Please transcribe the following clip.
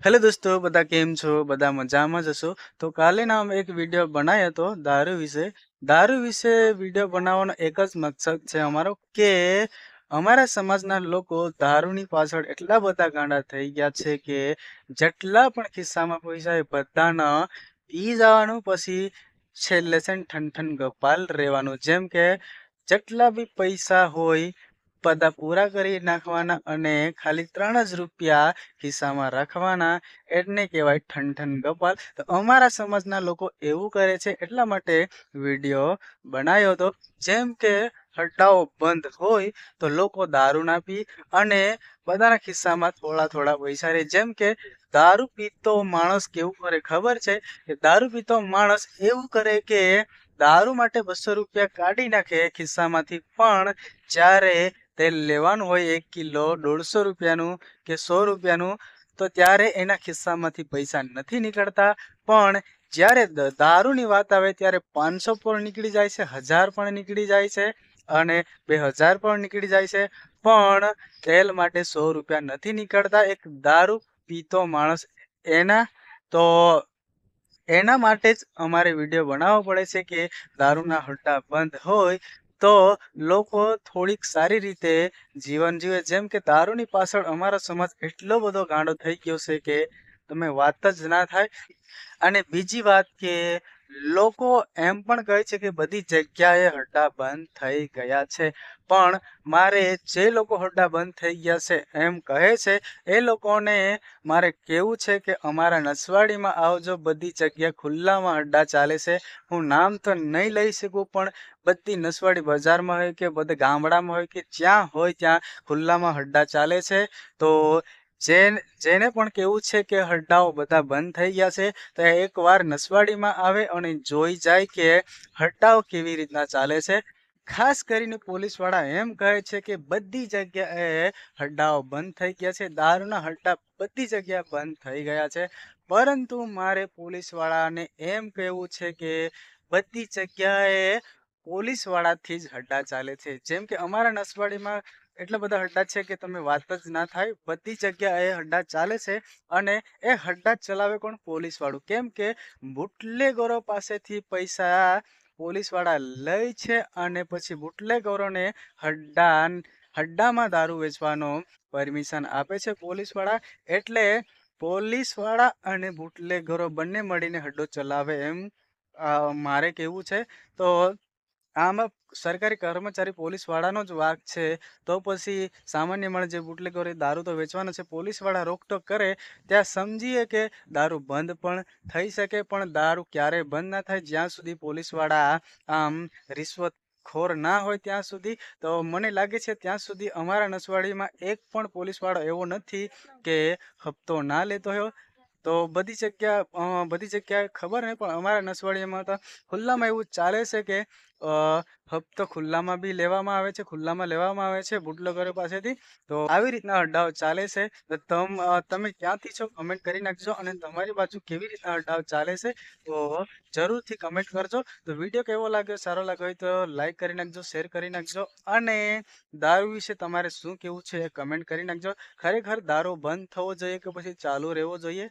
Hello દોસ્તો, બધા કેમ છો? બધા મજામાં જ હશો? તો કાલે ના અમે એક વિડીયો બનાવ્યો હતો દારૂ વિશે. દારૂ વિશે વિડીયો બનાવવાનો એક જ મકસદ છે અમારો કે અમારા સમાજના લોકો દારૂની પાછળ એટલા બધા ગાંડા થઈ ગયા છે કે જેટલા પણ ખિસ્સામાં પૈસા એ બધાના પી જવાનું, પછી છેલ્લે છે ને ઠન ગપાલ રહેવાનું. જેમ કે જેટલા બી પૈસા હોય બધા પૂરા કરી નાખવાના અને ખાલી 3 જ રૂપિયા ખિસ્સામાં રાખવાના. એને કહેવાય ઠન ગપાલ. તો અમારા સમાજના લોકો એવું કરે છે એટલા માટે વિડીયો બનાવ્યો હતો. જેમ કે હટ્ટાઓ બંધ હોય તો લોકો દારૂ ના પી અને બધાના ખિસ્સામાં થોડા થોડા પૈસા રહે. જેમ કે દારૂ પીતો માણસ કેવું કરે ખબર છે? કે દારૂ પીતો માણસ એવું કરે કે દારૂ માટે 200 રૂપિયા કાઢી નાખે ખિસ્સામાંથી, પણ જ્યારે તેલ લેવાનું હોય 1 કિલો 150 રૂપિયાનું કે 100 રૂપિયાનું, તો ત્યારે એના ખિસ્સામાંથી પૈસા નથી નીકળતા. પણ જ્યારે દારૂની વાત આવે ત્યારે 500 પણ નીકળી જાય છે, 1000 પણ નીકળી જાય છે અને 2000 પણ નીકળી જાય છે, પણ તેલ માટે 100 રૂપિયા નથી નીકળતા એક દારૂ પીતો માણસ એના. તો એના માટે જ અમારે વિડીયો બનાવવો પડે છે કે દારૂના હટ્ટા બંધ હોય તો લોકો થોડીક સારી રીતે જીવન જીવે. જેમ કે દારૂની પાછળ અમારો સમાજ એટલો બધો ગાંડો થઈ ગયો છે કે તમે વાત જ ના થાય. અને બીજી વાત કે લોકો એમ પણ કહે છે કે બધી જગ્યાએ હટ્ટા બંધ થઈ ગયા છે, પણ મારે જે લોકો હટ્ટા બંધ થઈ ગયા છે એમ કહે છે એ લોકોને મારે કેવું છે કે અમારા નસવાડીમાં આવજો. બધી જગ્યા ખુલ્લામાં અડ્ડા ચાલે છે. હું નામ તો નહીં લઈ શકું, પણ બધી નસવાડી બજારમાં હોય કે બધે ગામડામાં હોય કે જ્યાં હોય ત્યાં ખુલ્લામાં અડ્ડા ચાલે છે. તો જેને પણ કેવું છે કે હડ્ડાઓ બધા બંધ થઈ ગયા છે તો એકવાર નસવાડીમાં આવે અને જોઈ જાય કે હડ્ડાઓ કેવી રીતના ચાલે છે. ખાસ કરીને પોલીસવાળા એમ કહે છે કે બધી જગ્યાએ હડ્ડાઓ બંધ થઈ ગયા છે, દારૂના હડ્ડા બધી જગ્યાએ બંધ થઈ ગયા છે. પરંતુ મારે પોલીસવાળાને એમ કહેવું છે કે બધી જગ્યાએ પોલીસવાળાથી જ હડ્ડા ચાલે છે. જેમ કે અમારા નસવાડીમાં એટલા બધા હડ્ડા છે કે તમે વાત જ ના થાય. બધી જગ્યાએ હડ્ડા ચાલે છે અને એ હડ્ડા ચલાવે કોણ? પોલીસવાળું. કેમ કે બુટલેગરો પાસેથી પૈસા પોલીસવાળા લે છે અને પછી બુટલેગરોને હડ્ડામાં દારૂ વેચવાનો પરમિશન આપે છે પોલીસવાળા. એટલે પોલીસવાળા અને બુટલેગરો બંને મળીને હડ્ડો ચલાવે એમ મારે કેવું છે. તો આમાં સરકારી કર્મચારી પોલીસવાળાનો જ વાંક છે. તો પછી સામાન્ય માણસ જે બુટલેગરો દારૂ તો વેચવાનો છે, પોલીસવાળા રોકટોક કરે ત્યાં સમજીએ કે દારૂ બંધ પણ થઈ શકે. પણ દારૂ ક્યારેય બંધ ના થાય જ્યાં સુધી પોલીસવાળા આમ રિશ્વતખોર ના હોય ત્યાં સુધી. તો મને લાગે છે ત્યાં સુધી અમારા નસવાડીમાં એક પણ પોલીસવાળો એવો નથી કે હપ્તો ના લેતો હોય. તો બધી જગ્યાએ ખબર નહીં, પણ અમારા નસવાડીમાં તો ખુલ્લામાં એવું ચાલે છે કે હપ્તો ખુલ્લામાં બી લેવામાં આવે છે, ખુલ્લામાં લેવામાં આવે છે બુટલેગરો પાસેથી. તો આવી રીતના અડ્ડાઓ ચાલે છે. તો તમે ક્યાંથી છો કમેન્ટ કરી નાખજો, અને તમારી બાજુ કેવી રીતના અડ્ડાઓ ચાલે છે તો જરૂરથી કમેન્ટ કરજો. તો વિડીયો કેવો લાગ્યો, સારો લાગ્યો હોય તો લાઈક કરી નાખજો, શેર કરી નાખજો, અને દારૂ વિશે તમારે શું કેવું છે એ કમેન્ટ કરી નાખજો. ખરેખર દારૂ બંધ થવો જોઈએ કે પછી ચાલુ રહેવો જોઈએ?